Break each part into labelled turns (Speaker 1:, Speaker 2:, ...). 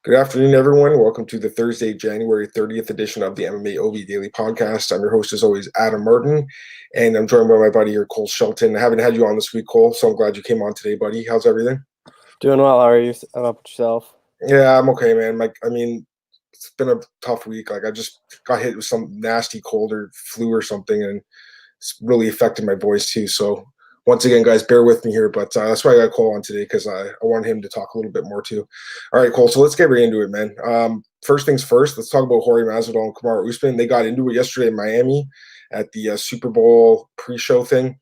Speaker 1: Good afternoon, everyone. Welcome to the Thursday, January 30th edition of the MMAOB Daily Podcast. I'm your host, as always, Adam Martin, and I'm joined by my buddy here, Cole Shelton. I haven't had you on this week, Cole, so I'm glad you came on today, buddy. How's everything?
Speaker 2: Doing well. How are you? How about yourself?
Speaker 1: Yeah, I'm okay, man. It's been a tough week. I just got hit with some nasty cold or flu or something, and it's really affected my voice too. So once again, guys, bear with me here, but that's why I got Cole on today because I want him to talk a little bit more too. All right, Cole, so let's get right into it, man. First things first, let's talk about Jorge Masvidal and Kamaru Usman. They got into it yesterday in Miami at the Super Bowl pre-show thing.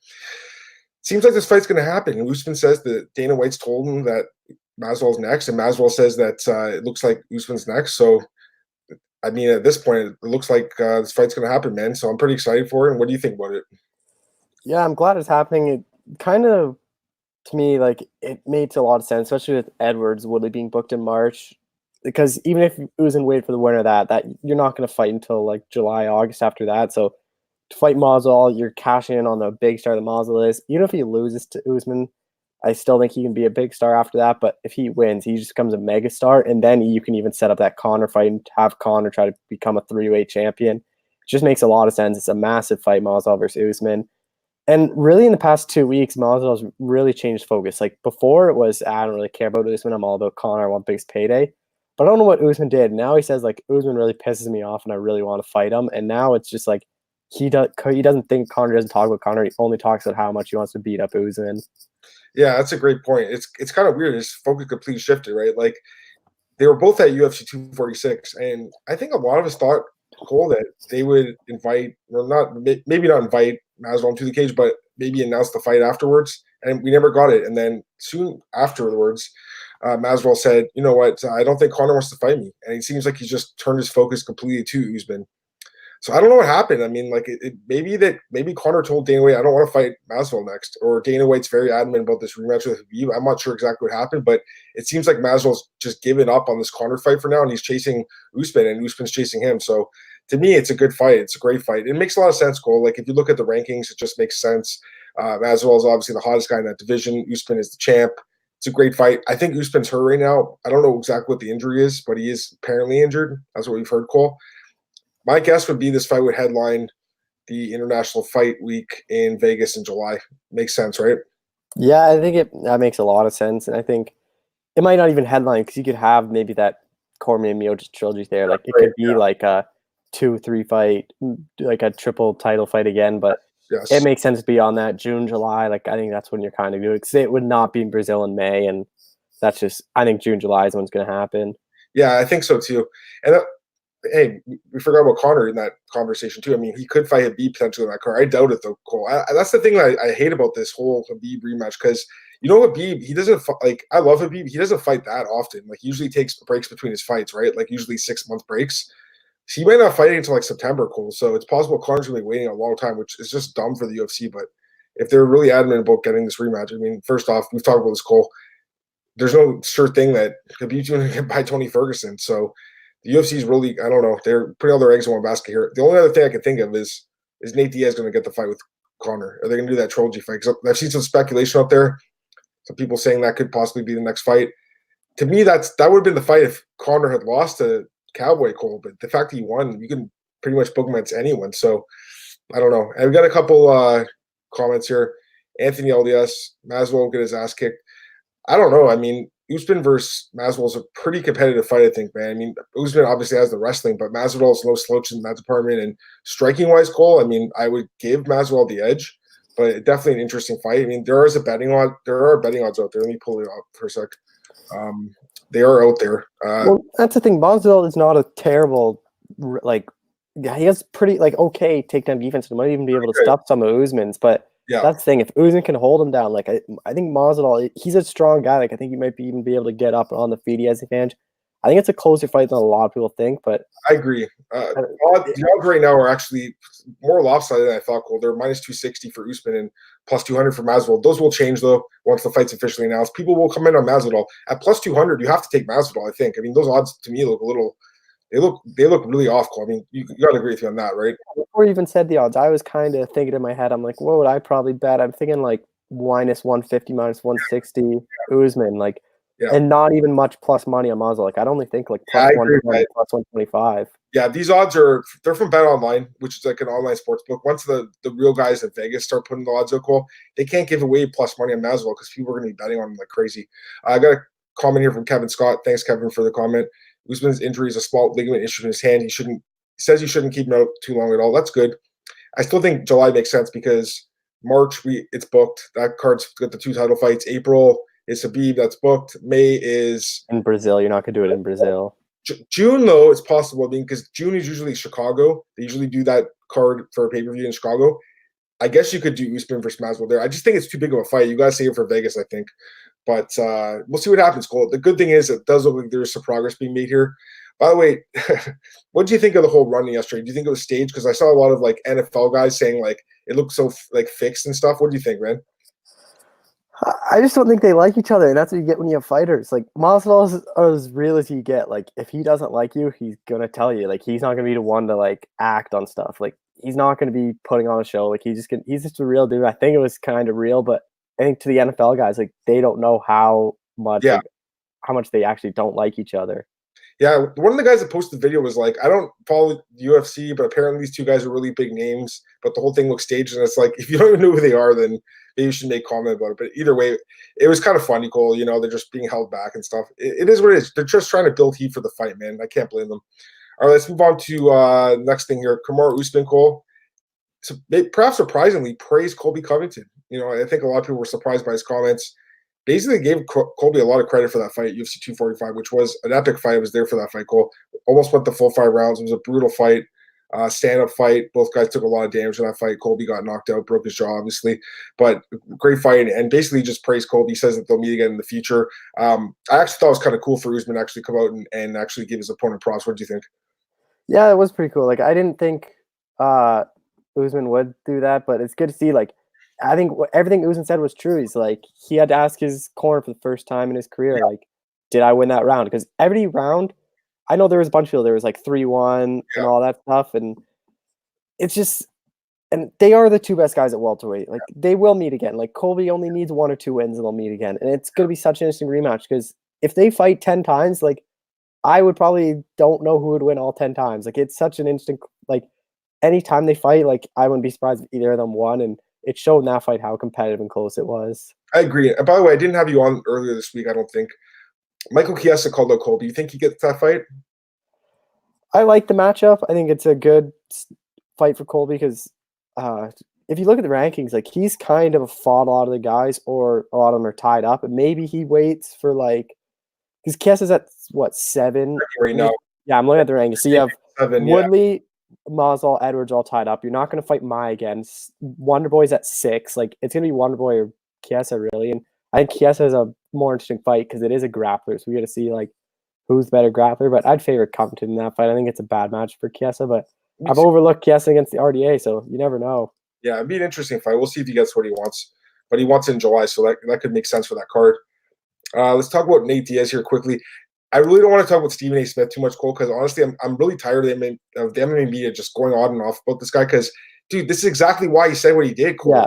Speaker 1: Seems like this fight's going to happen. And Usman says that Dana White's told him that Masvidal's next, and Masvidal says that it looks like Usman's next. So, I mean, at this point, it looks like this fight's going to happen, man. So I'm pretty excited for it. And what do you think about it?
Speaker 2: Yeah, I'm glad it's happening. It kind of, to me, like it makes a lot of sense, especially with Edwards Woodley being booked in March. Because even if Usman waited for the winner of that you're not going to fight until like July, August after that. So to fight Masvidal, you're cashing in on the big star the Masvidal is. Even if he loses to Usman, I still think he can be a big star after that. But if he wins, he just becomes a mega star, and then you can even set up that Conor fight and have Conor try to become a 3-weight champion. It just makes a lot of sense. It's a massive fight, Masvidal versus Usman. And really, in the past 2 weeks, Masvidal's really changed focus. Like before, it was I don't really care about Usman. I'm all about Conor. I want biggest payday. But I don't know what Usman did. Now he says like Usman really pisses me off, and I really want to fight him. And now it's just like he doesn't think Conor doesn't talk about Conor. He only talks about how much he wants to beat up Usman.
Speaker 1: Yeah, that's a great point. It's kind of weird. His focus completely shifted, right? Like they were both at UFC 246, and I think a lot of us thought, Cole, that they would invite, or not, maybe not invite Masvidal to the cage, but maybe announce the fight afterwards. And we never got it. And then soon afterwards, Masvidal said, "You know what? I don't think Conor wants to fight me." And it seems like he's just turned his focus completely to Usman. So I don't know what happened. I mean, like maybe Conor told Dana White, "I don't want to fight Masvidal next," or Dana White's very adamant about this rematch with Habib. I'm not sure exactly what happened, but it seems like Masvidal's just given up on this Conor fight for now, and he's chasing Usman, and Usman's chasing him. So to me, it's a good fight. It's a great fight. It makes a lot of sense, Cole. Like if you look at the rankings, it just makes sense. Masvidal is obviously the hottest guy in that division. Usman is the champ. It's a great fight. I think Usman's hurt right now. I don't know exactly what the injury is, but he is apparently injured. That's what we've heard, Cole. My guess would be this fight would headline the International Fight Week in Vegas in July. Makes sense, right?
Speaker 2: Yeah, I think that makes a lot of sense, and I think it might not even headline because you could have maybe that Cormier Miocic trilogy there. Like it could be like a 2-3 fight, like a triple title fight again. But
Speaker 1: yes,
Speaker 2: it makes sense beyond that June, July. Like I think that's when you're kind of doing because it would not be in Brazil in May, and that's just I think June, July is when it's going to happen.
Speaker 1: Yeah, I think so too. And hey, we forgot about Conor in that conversation too. I mean, he could fight Habib potentially in that car. I doubt it though, Cole. That's the thing that I hate about this whole Habib rematch because you know Habib, he doesn't like. I love Habib. He doesn't fight that often. Like, he usually takes breaks between his fights, right? Like usually 6-month breaks. So he might not fight until like September, Cole. So it's possible Conor's gonna be waiting a long time, which is just dumb for the UFC. But if they're really adamant about getting this rematch, I mean, first off, we've talked about this, Cole. There's no sure thing that Habib's going to get by Tony Ferguson. So the UFC is really, I don't know, they're putting all their eggs in one basket here. The only other thing I can think of is Nate Diaz going to get the fight with Conor? Are they going to do that trilogy fight? Because I've seen some speculation out there, some people saying that could possibly be the next fight. To me, that would have been the fight if Conor had lost to Cowboy Cole, but the fact that he won, you can pretty much book him against anyone. So I don't know. And we got a couple comments here. Anthony LDS, Masvidal will get his ass kicked. I don't know. I mean, Usman versus Masvidal is a pretty competitive fight, I think, man. I mean, Usman obviously has the wrestling, but Masvidal is no slouch in that department. And striking-wise, Cole, I mean, I would give Masvidal the edge, but definitely an interesting fight. I mean, there are betting odds out there. Let me pull it up for a sec. They are out there.
Speaker 2: Well, that's the thing. Masvidal is not a terrible, like, he has pretty, like, okay takedown defense. He might even be able to stop some of Usman's, but
Speaker 1: yeah,
Speaker 2: that's the thing. If Usman can hold him down, like, I think Masvidal, he's a strong guy. Like, I think he might even be able to get up on the feet. He has the advantage. I think it's a closer fight than a lot of people think, but
Speaker 1: I agree. The odds right now are actually more lopsided than I thought, Cole. They're minus 260 for Usman and plus 200 for Masvidal. Those will change, though, once the fight's officially announced. People will come in on Masvidal. At plus 200, you have to take Masvidal, I think. I mean, those odds, to me, look a little – they look really off, Cole. I mean, you got to agree with me on that, right?
Speaker 2: Before you even said the odds, I was kind of thinking in my head, I'm like, what would I probably bet? I'm thinking, like, minus 150, minus 160 Usman. Like,
Speaker 1: Yeah.
Speaker 2: And not even much plus money on Masvidal. Like, I'd only think like
Speaker 1: Yeah,
Speaker 2: plus
Speaker 1: I agree,
Speaker 2: 120, plus 125.
Speaker 1: Yeah, these odds they're from Bet Online, which is like an online sports book. Once the real guys in Vegas start putting the odds out, Cole, they can't give away plus money on Masvidal because people are going to be betting on him like crazy. I got a comment here from Kevin Scott. Thanks, Kevin, for the comment. Usman's injury is a small ligament issue in his hand. He says he shouldn't keep him out too long at all. That's good. I still think July makes sense because March it's booked. That card's got the 2 title fights. April is Habib, that's booked. May is
Speaker 2: in Brazil. You're not gonna do it in Brazil.
Speaker 1: June, though, it's possible. I mean, because June is usually Chicago. They usually do that card for a pay-per-view in Chicago. I guess you could do Usman versus Masvidal there. I just think it's too big of a fight. You got to save it for Vegas, I think. But we'll see what happens, Cole. The good thing is it does look like there's some progress being made here. By the way, what do you think of the whole run yesterday? Do you think it was staged? Because I saw a lot of like NFL guys saying like it looked so like fixed and stuff. What do you think, man?
Speaker 2: I just don't think they like each other, and that's what you get when you have fighters. Like, Masvidal is as real as you get. Like, if he doesn't like you, he's gonna tell you. Like, he's not gonna be the one to like act on stuff. Like, he's not gonna be putting on a show. Like, he's just a real dude. I think it was kind of real, but I think to the NFL guys, like, they don't know how much how much they actually don't like each other.
Speaker 1: Yeah, one of the guys that posted the video was like, I don't follow the UFC, but apparently these two guys are really big names, but the whole thing looks staged. And it's like, if you don't even know who they are, then maybe you should make comment about it. But either way, it was kind of funny, Cole. You know, they're just being held back and stuff. It is what it is. They're just trying to build heat for the fight, man. I can't blame them. All right, let's move on to next thing here. Kamaru Usman, Cole. So perhaps surprisingly, praised Colby Covington. You know, I think a lot of people were surprised by his comments. Basically gave Colby a lot of credit for that fight at UFC 245, which was an epic fight. I was there for that fight, Cole. Almost went the full 5 rounds. It was a brutal fight, stand-up fight. Both guys took a lot of damage in that fight. Colby got knocked out, broke his jaw, obviously. But great fight, and basically just praised Colby. He says that they'll meet again in the future. I actually thought it was kind of cool for Usman to actually come out and actually give his opponent props. What do you think?
Speaker 2: Yeah, it was pretty cool. Like, I didn't think Usman would do that, but it's good to see, like, I think everything Usman said was true. He's like, he had to ask his corner for the first time in his career, like, did I win that round? Because every round, I know there was a bunch of people, there was like 3-1 and all that stuff. And it's just, and they are the two best guys at welterweight. Like, they will meet again. Like, Colby only needs 1 or 2 wins and they'll meet again. And it's going to be such an interesting rematch because if they fight 10 times, like, I would probably don't know who would win all 10 times. Like, it's such an interesting, like, anytime they fight, like, I wouldn't be surprised if either of them won. And it showed in that fight how competitive and close it was.
Speaker 1: I agree. And by the way, I didn't have you on earlier this week, I don't think. Michael Chiesa called out Colby. Do you think he gets that fight?
Speaker 2: I like the matchup. I think it's a good fight for Colby because if you look at the rankings, like, he's kind of fought a lot of the guys, or a lot of them are tied up. And maybe he waits for, like, because Chiesa's at what, 7
Speaker 1: right now.
Speaker 2: Yeah, I'm looking at the rankings. So you have
Speaker 1: 7,
Speaker 2: Woodley, Masvidal, Edwards all tied up. You're not going to fight Mai again. Wonderboy's at 6. Like, it's going to be Wonderboy or Chiesa, really. And I think Chiesa is a more interesting fight because it is a grappler. So we got to see, like, who's the better grappler. But I'd favor Covington in that fight. I think it's a bad match for Chiesa, but I've overlooked Chiesa against the RDA, so you never know.
Speaker 1: Yeah, it'd be an interesting fight. We'll see if he gets what he wants. But he wants it in July, so that could make sense for that card. Let's talk about Nate Diaz here quickly. I really don't want to talk about Stephen A. Smith too much, Cole, because honestly, I'm really tired of the MMA media just going on and off about this guy. Because, dude, this is exactly why he said what he did, Cole. Yeah.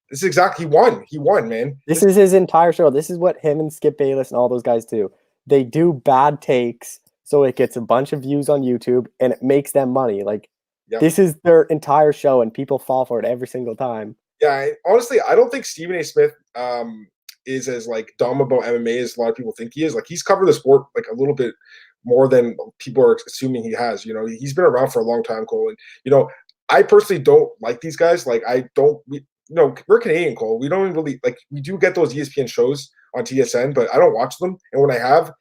Speaker 1: This is exactly he won. He won, man.
Speaker 2: This is his entire show. This is what him and Skip Bayless and all those guys do. They do bad takes, so it gets a bunch of views on YouTube and it makes them money. Like, this is their entire show, and people fall for it every single time.
Speaker 1: Yeah, honestly, I don't think Stephen A. Smith is as like dumb about MMA as a lot of people think he is. Like, he's covered the sport like a little bit more than people are assuming he has. You know, he's been around for a long time, Cole. And you know, I personally don't like these guys. Like, we're Canadian, Cole. We don't really like. We do get those ESPN shows on TSN, but I don't watch them. And when I have,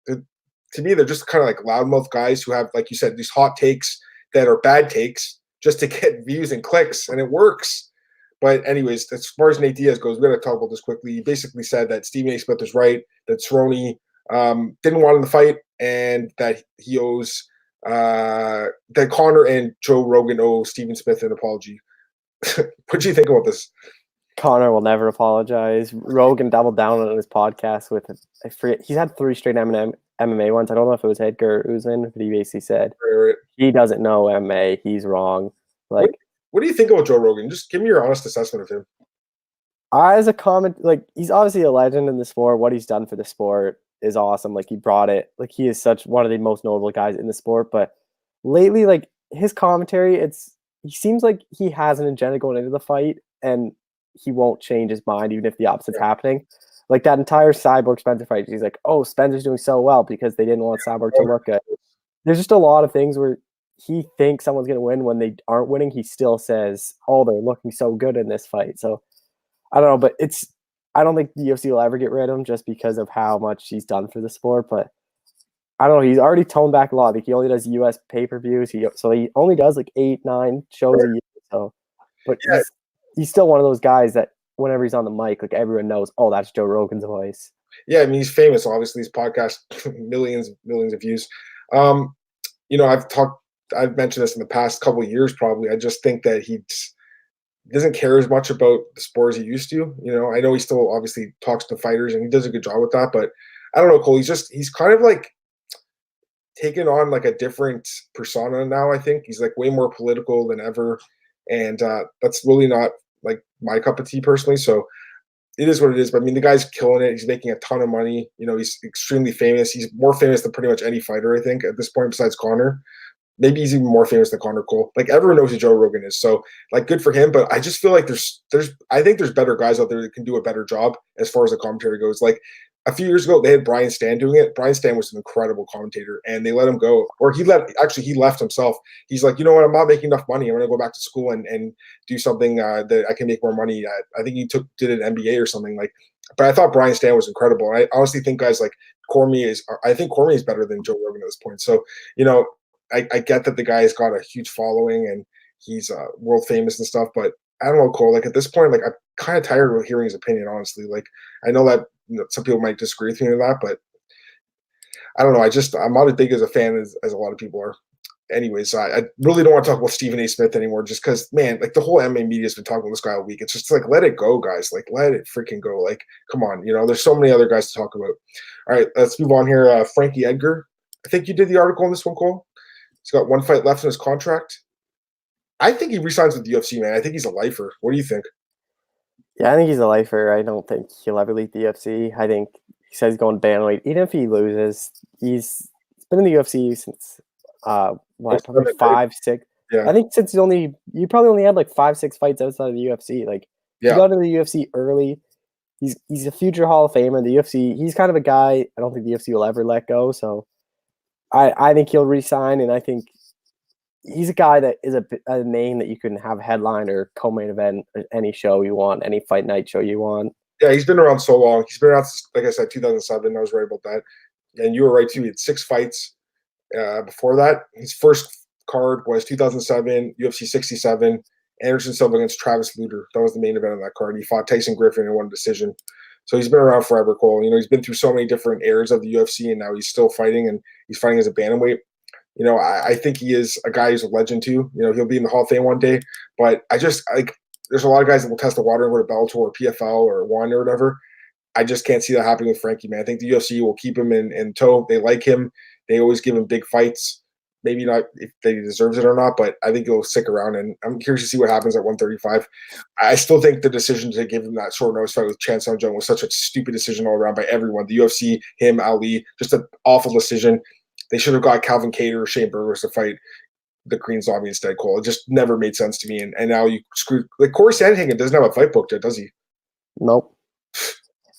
Speaker 1: to me, they're just kind of like loudmouth guys who have, like you said, these hot takes that are bad takes just to get views and clicks, and it works. But anyways, as far as Nate Diaz goes, we're going to talk about this quickly. He basically said that Stephen A. Smith is right, that Raoni didn't want him to fight, and that he owes that Conor and Joe Rogan owe Stephen Smith an apology. What do you think about this?
Speaker 2: Conor will never apologize. Rogan doubled down on his podcast with, I forget, he's had 3 straight MMA ones. I don't know if it was Edgar or Usman, but he basically said he doesn't know MMA. He's wrong. Like,
Speaker 1: what do you think about Joe Rogan? Just give me your honest assessment of him.
Speaker 2: As a comment, like, he's obviously a legend in the sport, what he's done for the sport. is awesome. Like he brought it. Like he is such one of the most notable guys in the sport. But lately, like his commentary, he seems like he has an agenda going into the fight, and he won't change his mind even if the opposite's happening. Like that entire Cyborg Spencer fight, he's like, "Oh, Spencer's doing so well because they didn't want Cyborg to look good." There's just a lot of things where he thinks someone's going to win when they aren't winning. He still says, "Oh, they're looking so good in this fight." So I don't know, but I don't think the UFC will ever get rid of him just because of how much he's done for the sport. But I don't know. He's already toned back a lot. Like he only does US pay-per-views. So he only does like 8-9 shows a year. So, but he's still one of those guys that whenever he's on the mic, like everyone knows, oh, that's Joe Rogan's voice.
Speaker 1: Yeah, I mean he's famous. Obviously, his podcast millions of views. I've mentioned this in the past couple of years. Probably, I just think that he doesn't care as much about the sport as he used to. I know he still obviously talks to fighters and he does a good job with that. But I don't know, Cole. He's kind of like taken on like a different persona now. I think he's like way more political than ever, and that's really not like my cup of tea personally. So it is what it is. But I mean, the guy's killing it. He's making a ton of money. He's extremely famous. He's more famous than pretty much any fighter, I think, at this point, besides Conor. Maybe he's even more famous than Conor Cole. Like everyone knows who Joe Rogan is. So like good for him. But I just feel like I think there's better guys out there that can do a better job as far as the commentary goes. Like a few years ago, they had Brian Stan doing it. Brian Stan was an incredible commentator, and they let him go. Or he left himself. He's like, you know what? I'm not making enough money. I'm going to go back to school and do something that I can make more money at. I think he did an MBA or something like. But I thought Brian Stan was incredible. I honestly think guys like Cormier is better than Joe Rogan at this point. So I get that the guy's got a huge following and he's world famous and stuff, but I don't know, Cole. Like at this point, like I'm kind of tired of hearing his opinion. Honestly, like I know that some people might disagree with me on that, but I don't know. I'm not as big as a fan as a lot of people are. Anyways, I really don't want to talk about Stephen A. Smith anymore, just because, man, like the whole MMA media has been talking about this guy all week. It's just like let it go, guys. Like let it freaking go. Like come on, there's so many other guys to talk about. All right, let's move on here. Frankie Edgar. I think you did the article on this one, Cole. He's got one fight left in his contract. I think he resigns with the UFC, man. I think he's a lifer. What do you think?
Speaker 2: Yeah, I think he's a lifer. I don't think he'll ever leave the UFC. I think he says he's going bantamweight. Even if he loses, he's been in the UFC since probably 5, 6.
Speaker 1: Yeah.
Speaker 2: I think since you probably only had like 5, 6 fights outside of the UFC. Like he got into the UFC early. He's a future Hall of Famer. The UFC. He's kind of a guy I don't think the UFC will ever let go. So I think he'll resign, and I think he's a guy that is a name that you can have a headline or co-main event any show you want, any fight night show you want.
Speaker 1: Yeah, he's been around so long. He's been around since, like I said, 2007. I was right about that. And you were right too. He had 6 fights before that. His first card was 2007, UFC 67, Anderson Silva against Travis Lutter. That was the main event on that card. He fought Tyson Griffin in one decision. So he's been around forever, Cole. He's been through so many different eras of the UFC, and now he's still fighting, and he's fighting as a bantamweight. I think he is a guy who's a legend too. He'll be in the Hall of Fame one day. But there's a lot of guys that will test the water and go to Bellator or PFL or One or whatever. I just can't see that happening with Frankie, man. I think the UFC will keep him in tow. They like him. They always give him big fights. Maybe not if he deserves it or not, but I think he'll stick around, and I'm curious to see what happens at 135. I still think the decision to give him that short notice fight with Chan Sung Jung was such a stupid decision all around by everyone. The UFC, him, Ali, just an awful decision. They should have got Calvin Kattar or Shane Burgos to fight the Korean Zombie instead, Cole. It just never made sense to me, and now you screw like Corey Sandhagen doesn't have a fight booked yet, does he?
Speaker 2: Nope.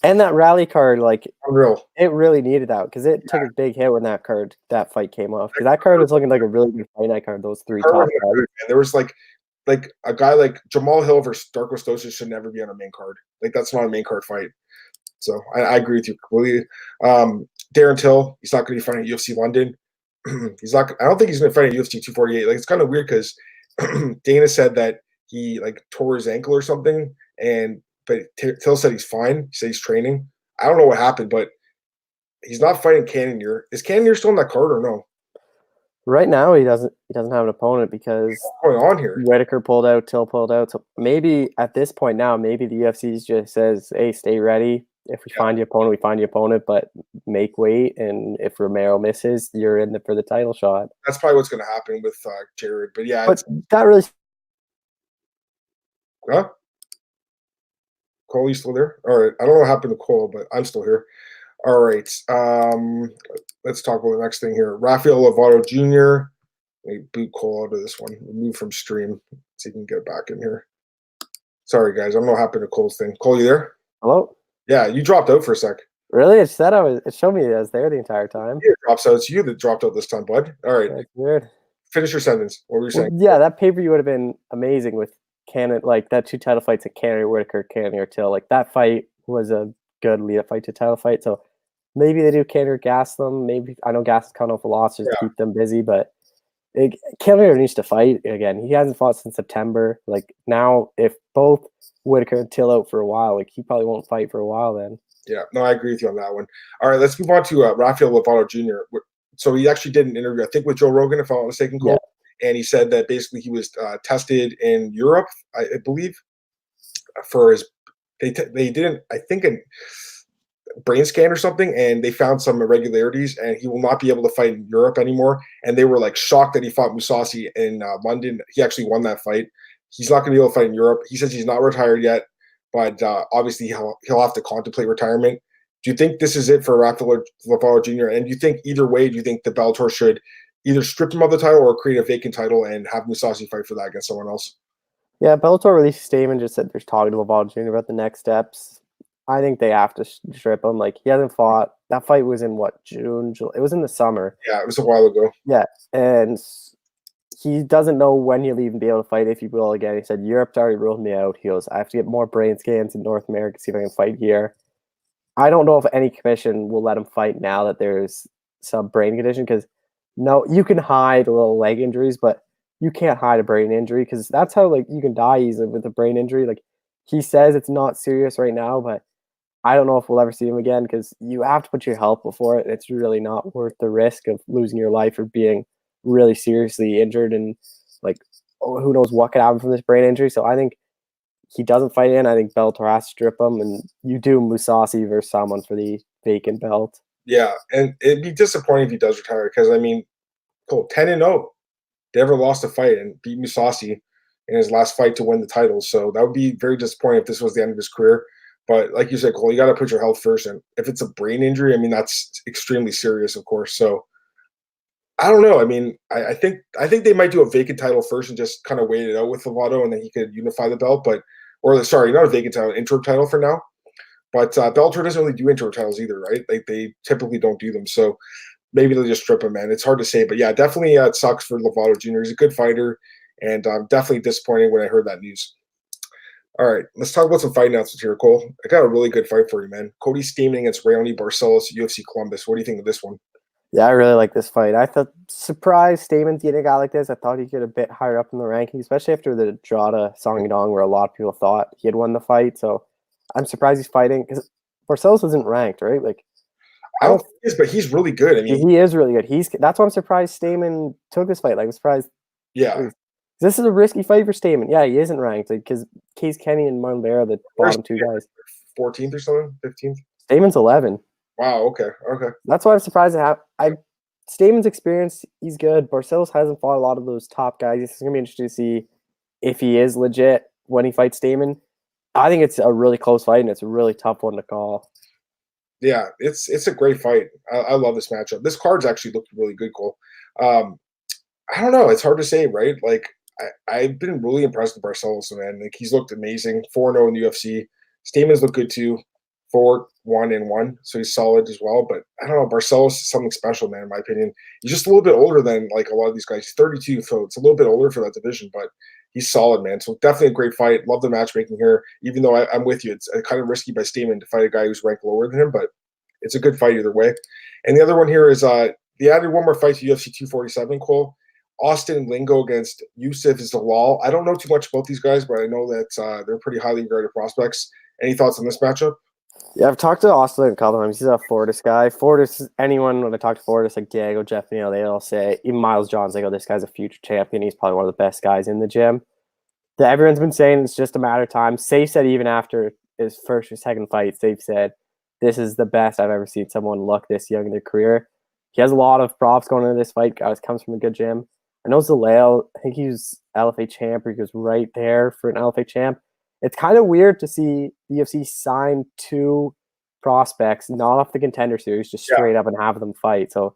Speaker 2: And that rally card, like,
Speaker 1: unreal.
Speaker 2: It really needed that because it took a big hit when that fight came off. Because that card was looking like a really good fight night card. Those 3 top guys.
Speaker 1: There was like a guy like Jamal Hill versus Darko Stosic should never be on a main card. Like that's not a main card fight. So I agree with you completely. Darren Till, he's not going to be fighting at UFC London. He's not. I don't think he's going to fight at UFC 248. Like it's kind of weird because Dana said that he like tore his ankle or something, but Till said he's fine. He said he's training. I don't know what happened, but he's not fighting Cannonier. Is Cannonier still on that card or no?
Speaker 2: Right now, he doesn't have an opponent because
Speaker 1: what's going on here?
Speaker 2: Whitaker pulled out, Till pulled out. So maybe at this point now, maybe the UFC just says, "Hey, stay ready. If we find the opponent, we find the opponent, but make weight. And if Romero misses, you're in for the title shot."
Speaker 1: That's probably what's going to happen with Jared. But yeah,
Speaker 2: but that really.
Speaker 1: Huh? Cole, you still there? All right. I don't know what happened to Cole, but I'm still here. All right. Let's talk about the next thing here. Rafael Lovato Jr. Let me boot Cole out of this one. Remove from stream. See if we can get it back in here. Sorry, guys. I don't know what happened to Cole's thing. Cole, you there?
Speaker 2: Hello?
Speaker 1: Yeah, you dropped out for a sec.
Speaker 2: Really? It said it showed me I was there the entire time.
Speaker 1: It drops out. It's you that dropped out this time, bud. All right.
Speaker 2: That's weird.
Speaker 1: Finish your sentence. What were you saying?
Speaker 2: Yeah, that pay-per-view would have been amazing with Canada, like that 2 title fights at Canada Whitaker, Canada Till. Like that fight was a good lead-up fight to title fight. So maybe they do Canada gas them. Maybe I know Gas is coming off a loss just to keep them busy, but Canada needs to fight again. He hasn't fought since September. Like now, if both Whitaker and Till out for a while, like he probably won't fight for a while then.
Speaker 1: Yeah, no, I agree with you on that one. All right, let's move on to Rafael Lovato Jr. So he actually did an interview, I think, with Joe Rogan, if I'm not mistaken, Cole. Yeah. And he said that basically he was tested in Europe, I believe, for his they didn't, I think, a brain scan or something, and they found some irregularities, and he will not be able to fight in Europe anymore. And they were like shocked that he fought Mousasi in London. He actually won that fight. He's not going to be able to fight in Europe. He says he's not retired yet, but obviously he'll have to contemplate retirement. Do you think this is it for Rafael Lovato Jr.? And do you think either way, do you think the Bellator should either strip him of the title or create a vacant title and have Mousasi fight for that against someone else?
Speaker 2: Yeah, Bellator released a statement, just said they're talking to Lovato Jr. about the next steps. I think they have to strip him. Like, he hasn't fought. That fight was in, what, June? July? It was in the summer.
Speaker 1: Yeah, it was a while ago.
Speaker 2: Yeah, and he doesn't know when he'll even be able to fight, if he will again. He said, Europe's already ruled me out. He goes, I have to get more brain scans in North America, see if I can fight here. I don't know if any commission will let him fight now that there's some brain condition, because no, you can hide little leg injuries, but you can't hide a brain injury, because that's how, like, you can die easily with a brain injury. Like, he says it's not serious right now, but I don't know if we'll ever see him again, because you have to put your health before it. It's really not worth the risk of losing your life or being really seriously injured, and like, who knows what could happen from this brain injury. So I think he doesn't fight in. I think Bellator has to strip him, and you do Mousasi versus someone for the vacant belt.
Speaker 1: Yeah, and it'd be disappointing if he does retire, because I mean, Cole, 10-0, never lost a fight and beat Mousasi in his last fight to win the title. So that would be very disappointing if this was the end of his career. But like you said, Cole, you got to put your health first. And if it's a brain injury, I mean, that's extremely serious, of course. So I don't know. I mean, I think they might do a vacant title first and just kind of wait it out with Lovato, and then he could unify the belt. Or sorry, not a vacant title, interim title for now. But Bellator doesn't really do interim titles either, right? Like, they typically don't do them. So maybe they'll just strip him, man. It's hard to say. But yeah, definitely it sucks for Lovato Jr. He's a good fighter, and definitely disappointed when I heard that news. All right, let's talk about some fight announcements here, Cole. I got a really good fight for you, man. Cody Stamann against Raoni Barcelos, UFC Columbus. What do you think of this one?
Speaker 2: Yeah, I really like this fight. I thought, surprised Stamann's getting a guy like this. I thought he'd get a bit higher up in the ranking, especially after the draw to Song Yadong, where a lot of people thought he had won the fight. So I'm surprised he's fighting, because Barcelos isn't ranked, right? Like,
Speaker 1: I don't think he is, but he's really good. I mean,
Speaker 2: he is really good. That's why I'm surprised Stamann took this fight. Like, I'm surprised.
Speaker 1: Yeah.
Speaker 2: This is a risky fight for Stamann. Yeah, he isn't ranked, because Case Kenny and Marlon Vera are the bottom two guys.
Speaker 1: 14th or something? 15th?
Speaker 2: Stamann's 11.
Speaker 1: Wow, okay.
Speaker 2: That's why I'm surprised to have. Stamann's experience, he's good. Barcelos hasn't fought a lot of those top guys. It's going to be interesting to see if he is legit when he fights Stamann. I think it's a really close fight, and it's a really tough one to call.
Speaker 1: Yeah, it's a great fight. I love this matchup. This card's actually looked really good, Cole. I don't know. It's hard to say, right? Like, I've been really impressed with Barcelos, man. Like, he's looked amazing. 4-0 in the UFC. Stamann's looked good too. 4-1-1, so he's solid as well. But I don't know. Barcelos is something special, man, in my opinion. He's just a little bit older than, like, a lot of these guys. He's 32, so it's a little bit older for that division, but he's solid, man. So definitely a great fight. Love the matchmaking here, even though I'm with you. It's kind of risky by Stamann to fight a guy who's ranked lower than him, but it's a good fight either way. And the other one here is they added one more fight to UFC 247, Cole. Austin Lingo against Youssef Zalal. I don't know too much about these guys, but I know that they're pretty highly regarded prospects. Any thoughts on this matchup?
Speaker 2: Yeah, I've talked to Austin a couple times. He's a Fortis guy. Fortis, anyone, when I talk to Fortis, like Diego, Jeff, they all say, even Miles Johns, they go, this guy's a future champion. He's probably one of the best guys in the gym. Everyone's been saying it's just a matter of time. Safe said even after his first or second fight, Safe said, this is the best I've ever seen someone look this young in their career. He has a lot of props going into this fight. Guys comes from a good gym. I know Zalal, I think he was LFA champ, or he was right there for an LFA champ. It's kind of weird to see the UFC sign two prospects, not off the Contender Series, just straight up and have them fight. So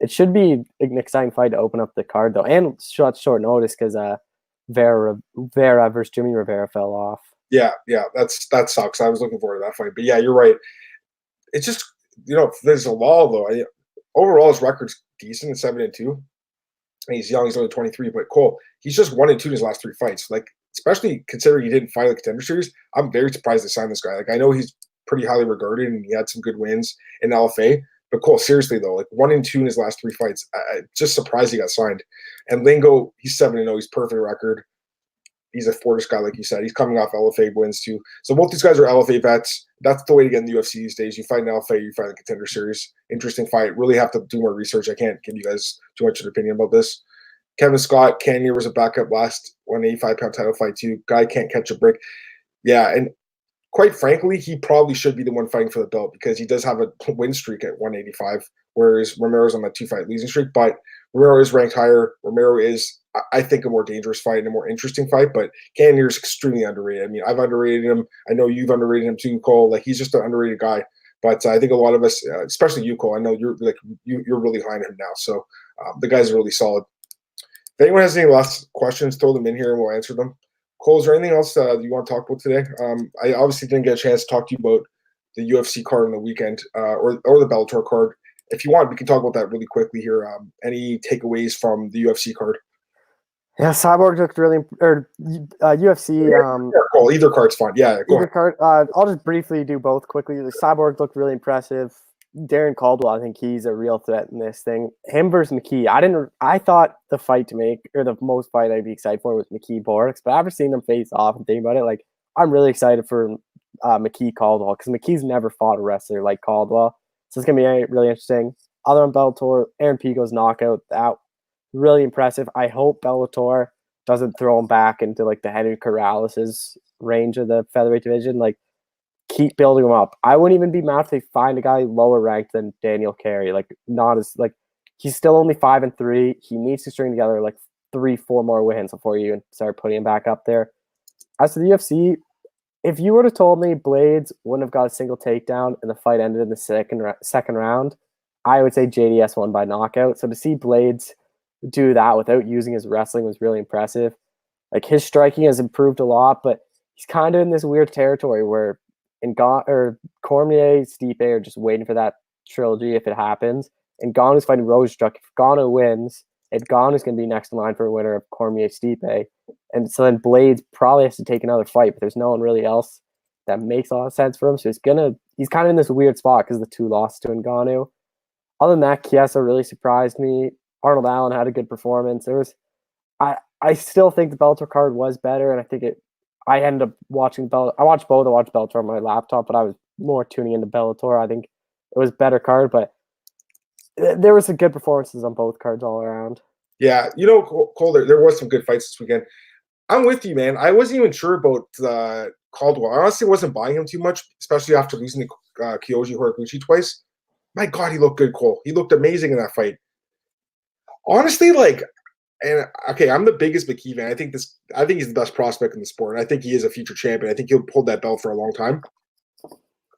Speaker 2: it should be an exciting fight to open up the card, though, and short notice because Vera versus Jimmy Rivera fell off.
Speaker 1: Yeah, that sucks. I was looking forward to that fight, but yeah, you're right. It's just there's a law though. Overall, his record's decent at 7-2. He's young. He's only 23, but Cole, he's just 1-2 in his last 3 fights. Like, especially considering he didn't fight the Contender Series, I'm very surprised they signed this guy. Like, I know he's pretty highly regarded and he had some good wins in LFA, but Cole, seriously though, like 1-2 in his last 3 fights, just surprised he got signed. And Lingo, he's 7-0. He's perfect record. He's a Fortis guy, like you said. He's coming off LFA wins too. So both these guys are LFA vets. That's the way to get in the UFC these days. You fight an LFA, you fight the Contender Series. Interesting fight. Really have to do more research. I can't give you guys too much of an opinion about this. Kevin Scott, Canier was a backup last 185-pound title fight too. Guy can't catch a break. Yeah, and quite frankly, he probably should be the one fighting for the belt because he does have a win streak at 185, whereas Romero's on that 2-fight losing streak. But Romero is ranked higher. Romero is, I think, a more dangerous fight and a more interesting fight, but Canier is extremely underrated. I mean, I've underrated him. I know you've underrated him too, Cole. Like, he's just an underrated guy. But I think a lot of us, especially you, Cole, I know you're really high on him now. So the guy's really solid. If anyone has any last questions, throw them in here and we'll answer them. Cole, is there anything else you want to talk about today? I obviously didn't get a chance to talk to you about the UFC card on the weekend or the Bellator card. If you want, we can talk about that really quickly here. Any takeaways from the UFC card?
Speaker 2: Yeah, Cyborg looked really, or UFC.
Speaker 1: Cool. Either card's fine. Yeah, go
Speaker 2: either
Speaker 1: ahead.
Speaker 2: card. I'll just briefly do both quickly. The Cyborg looked really impressive. Darren Caldwell, I think he's a real threat in this thing. Him versus McKee. I thought the fight to make, or the most fight I'd be excited for was McKee Borix, but after seeing them face off and thinking about it, like, I'm really excited for McKee Caldwell because McKee's never fought a wrestler like Caldwell. So it's gonna be really interesting. Other than Bellator, Aaron Pico's knockout, that really impressive. I hope Bellator doesn't throw him back into like the Henry Corrales' range of the featherweight division. Like, keep building him up. I wouldn't even be mad if they find a guy lower ranked than Daniel Carey. Like, not as like, he's still only 5-3. He needs to string together like 3-4 more wins before you start putting him back up there. As to the UFC, if you would have told me Blades wouldn't have got a single takedown and the fight ended in the second round, I would say JDS won by knockout. So to see Blades do that without using his wrestling was really impressive. Like, his striking has improved a lot, but he's kind of in this weird territory where Cormier, Stipe are just waiting for that trilogy if it happens. And Ngannou's fighting Rosestruck. If Ngannou wins, Ngannou's going to be next in line for a winner of Cormier Stipe. And so then Blades probably has to take another fight, but there's no one really else that makes a lot of sense for him. So he's kind of in this weird spot because the 2 losses to Ngannou. Other than that, Chiesa really surprised me. Arnold Allen had a good performance. I still think the Bellator card was better, and I think I ended up watching I watched both. I watched Bellator on my laptop, but I was more tuning into Bellator. I think it was a better card, but there were some good performances on both cards all around.
Speaker 1: Yeah, Cole, there was some good fights this weekend. I'm with you, man. I wasn't even sure about Caldwell. I honestly wasn't buying him too much, especially after losing to Kyoji Horiguchi twice. My God, he looked good, Cole. He looked amazing in that fight. Honestly, I'm the biggest McKee fan. I think he's the best prospect in the sport. I think he is a future champion. I think he'll hold that belt for a long time.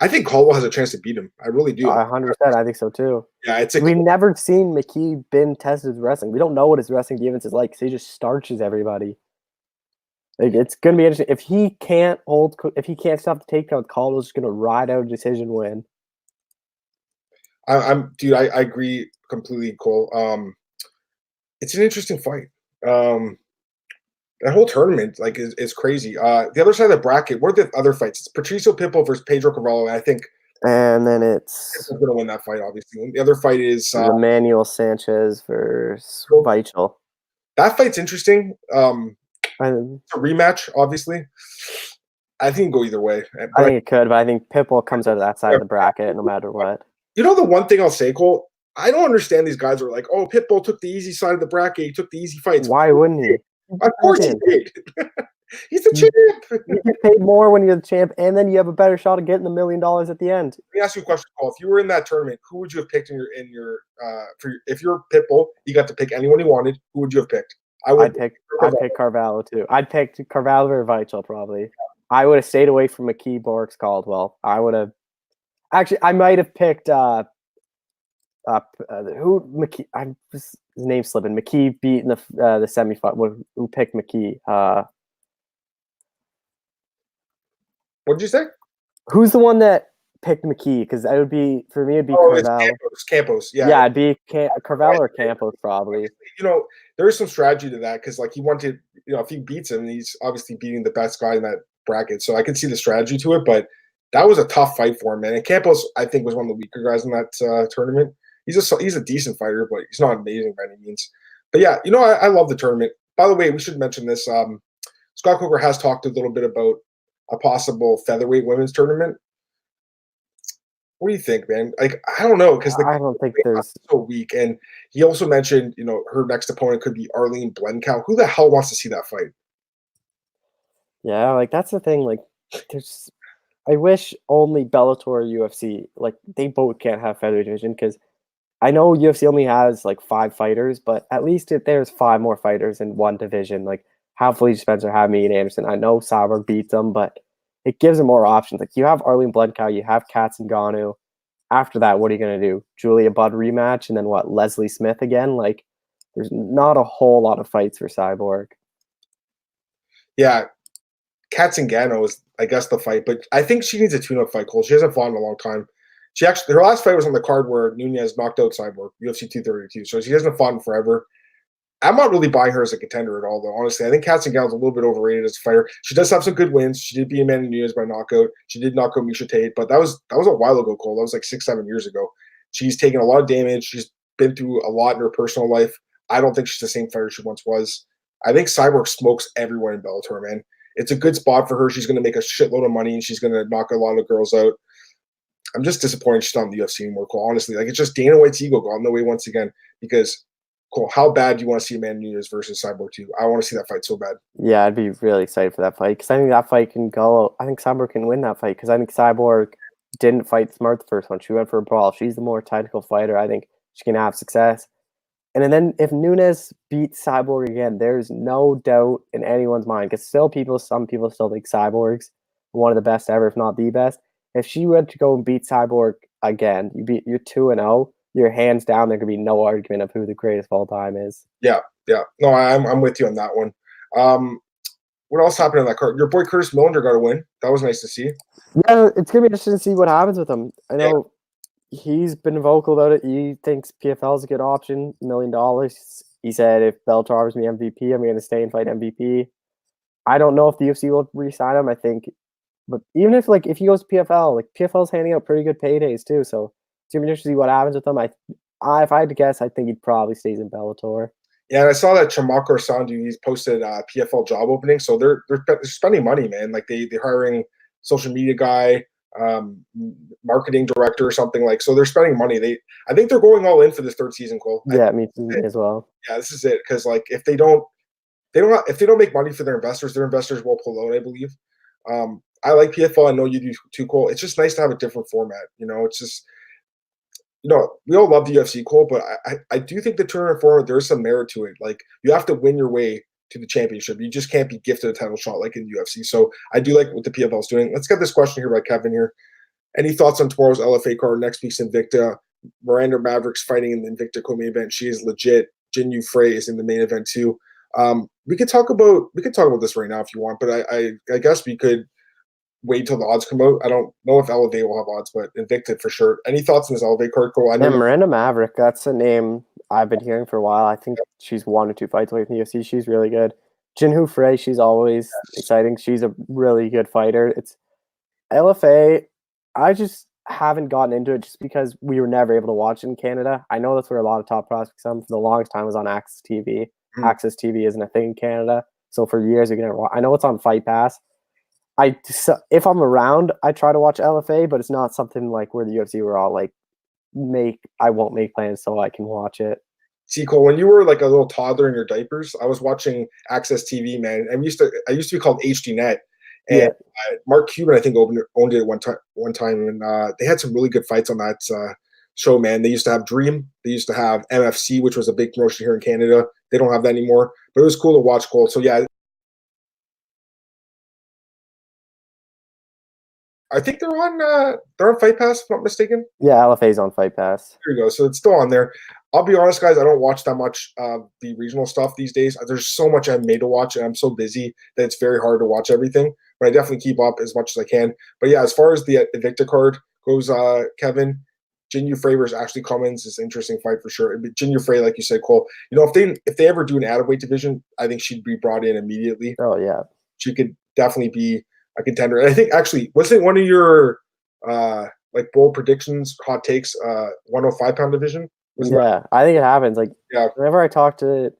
Speaker 1: I think Caldwell has a chance to beat him. I really do.
Speaker 2: 100%. I think so too.
Speaker 1: Yeah,
Speaker 2: we've never seen McKee been tested with wrestling. We don't know what his wrestling defense is like. So he just starches everybody. Like, it's gonna be interesting if he can't stop the takedown. Caldwell's just gonna ride out a decision win.
Speaker 1: I agree completely, Cole. It's an interesting fight. That whole tournament is crazy. The other side of the bracket, what are the other fights? It's Patricio Pitbull versus Pedro Carvalho, and I think
Speaker 2: and then it's
Speaker 1: going to win that fight, obviously. And the other fight is
Speaker 2: Emmanuel Sanchez versus Weichel.
Speaker 1: That fight's interesting. It's a rematch, obviously. I think it can go either way.
Speaker 2: I think it could, but I think Pitbull comes out of that side of the bracket no matter what.
Speaker 1: The one thing I'll say, Cole, I don't understand these guys who are like, oh, Pitbull took the easy side of the bracket. He took the easy fights.
Speaker 2: Why wouldn't he?
Speaker 1: Of course he did. He's the champ.
Speaker 2: You get paid more when you're the champ, and then you have a better shot of getting $1 million at the end.
Speaker 1: Let me ask you a question, Paul. If you were in that tournament, who would you have picked if you're Pitbull, you got to pick anyone you wanted, who would you have picked? I'd pick
Speaker 2: Carvalho too. I'd pick Carvalho or Weichel probably. I would have stayed away from McKee, Borix, Caldwell. Actually, I might have picked who McKee. His name's slipping. McKee beat in the semifinal. Who picked McKee?
Speaker 1: What did you say?
Speaker 2: Who's the one that picked McKee? Because it would be for me. It'd be
Speaker 1: It's
Speaker 2: Carvel.
Speaker 1: Campos. Yeah,
Speaker 2: Yeah, it'd be Carvel or Campos probably.
Speaker 1: You know, there is some strategy to that because, like, he wanted, if he beats him, he's obviously beating the best guy in that bracket. So I can see the strategy to it, but that was a tough fight for him, man. And Campos, I think, was one of the weaker guys in that tournament. He's a decent fighter, but he's not amazing by any means. But yeah, I love the tournament. By the way, we should mention this. Scott Coker has talked a little bit about a possible featherweight women's tournament. What do you think, man? Like, I don't know, because
Speaker 2: I don't think there's
Speaker 1: so weak. And he also mentioned, her next opponent could be Arlene Blencow. Who the hell wants to see that fight?
Speaker 2: Yeah, like that's the thing. Like, I wish only Bellator or UFC, like they both can't have featherweight division because I know UFC only has like 5 fighters, but at least there's 5 more fighters in one division. Like have Felicia Spencer, have Megan Anderson. I know Cyborg beats them, but it gives them more options. Like you have Arlene Blencow, you have Katz and Ngannou. After that, what are you going to do? Julia Budd rematch, and then what? Leslie Smith again? Like, there's not a whole lot of fights for Cyborg.
Speaker 1: Yeah, Katz and Ngannou is, I guess, the fight, but I think she needs a tune-up fight, Cole. She hasn't fought in a long time. Her last fight was on the card where Nunez knocked out Cyborg, UFC 232. So she hasn't fought in forever. I'm not really buying her as a contender at all, though. Honestly, I think Katz Ngannou is a little bit overrated as a fighter. She does have some good wins. She did beat Amanda Nunez by knockout. She did knock out Miesha Tate, but that was a while ago, Cole. That was like 6-7 years ago. She's taken a lot of damage. She's been through a lot in her personal life. I don't think she's the same fighter she once was. I think Cyborg smokes everyone in Bellator, man. It's a good spot for her. She's going to make a shitload of money, and she's going to knock a lot of girls out. I'm just disappointed she's not in the UFC anymore, Cole. Honestly, like it's just Dana White's ego got in the way once again because. Cool. How bad do you want to see Amanda Nunez versus Cyborg 2? I want to see that fight so bad.
Speaker 2: Yeah, I'd be really excited for that fight because I think that fight can go. I think Cyborg can win that fight because I think Cyborg didn't fight smart the first one. She went for a brawl. She's the more tactical fighter. I think she can have success. And then if Nunez beats Cyborg again, there's no doubt in anyone's mind because some people still think Cyborg's one of the best ever, if not the best. If she were to go and beat Cyborg again, you're 2-0. You're hands down. There could be no argument of who the greatest of all time is.
Speaker 1: Yeah. No, I'm with you on that one. What else happened in that card? Your boy Curtis Millinder got a win. That was nice to see.
Speaker 2: Yeah, it's gonna be interesting to see what happens with him. I know he's been vocal about it. He thinks PFL is a good option, $1 million. He said if Bellator offers me MVP, I'm going to stay and fight MVP. I don't know if the UFC will re-sign him. I think, but even if he goes to PFL, like PFL's handing out pretty good paydays too. So it's gonna be interesting to see what happens with him. If I had to guess, I think he probably stays in Bellator.
Speaker 1: Yeah, and I saw that Chamakor Sandu, he's posted PFL job opening. So they're spending money, man. Like they're hiring social media guy, marketing director or something like. So they're spending money. I think they're going all in for this third season, Cole.
Speaker 2: Yeah, me as well.
Speaker 1: Yeah, this is it. Because like if they don't make money for their investors will pull out, I believe. I like PFL. I know you do too, Cole. It's just nice to have a different format. It's just. We all love the UFC, Cole, but I do think the tournament format, there's some merit to it. Like, you have to win your way to the championship. You just can't be gifted a title shot like in UFC. So I do like what the PFL is doing. Let's get this question here by Kevin here. Any thoughts on tomorrow's LFA card, next week's Invicta? Miranda Maverick's fighting in the Invicta co-main event. She is legit. Jin Yu Frey is in the main event too. We could talk about this right now if you want, but I guess we could wait till the odds come out. I don't know if Elevate will have odds, but Invicta for sure. Any thoughts on this Elevate card, Cole?
Speaker 2: Miranda Maverick, that's a name I've been hearing for a while. I think she's 1 or 2 fights away from the UFC. She's really good. Jinhoo Frey, she's always exciting. She's a really good fighter. It's LFA. I just haven't gotten into it just because we were never able to watch it in Canada. I know that's where a lot of top prospects come. For the longest time, it was on Access TV. Mm-hmm. Access TV isn't a thing in Canada, so for years you can never watch. I know it's on Fight Pass. If I'm around, I try to watch LFA, but it's not something like where the UFC were all like, I won't make plans so I can watch it.
Speaker 1: See, Cole, when you were like a little toddler in your diapers, I was watching Access TV, man. And I used to be called HDNet. And Mark Cuban, I think, owned it one time. And they had some really good fights on that show, man. They used to have Dream. They used to have MFC, which was a big promotion here in Canada. They don't have that anymore. But it was cool to watch, Cole. So, yeah. I think they're on Fight Pass, if I'm not mistaken.
Speaker 2: Yeah, LFA's on Fight Pass.
Speaker 1: There you go. So it's still on there. I'll be honest, guys. I don't watch that much the regional stuff these days. There's so much MMA to watch, and I'm so busy that it's very hard to watch everything. But I definitely keep up as much as I can. But yeah, as far as the Invicta card goes, Kevin, Jinyu Frey versus Ashley Cummins is an interesting fight for sure. Jinyu Frey, like you said, Cole, if they ever do an atomweight division, I think she'd be brought in immediately.
Speaker 2: Oh yeah,
Speaker 1: she could definitely be a contender. And I think actually, wasn't one of your like bold predictions, hot takes, 105-pound division?
Speaker 2: I think it happens. Like
Speaker 1: yeah,
Speaker 2: whenever I talk to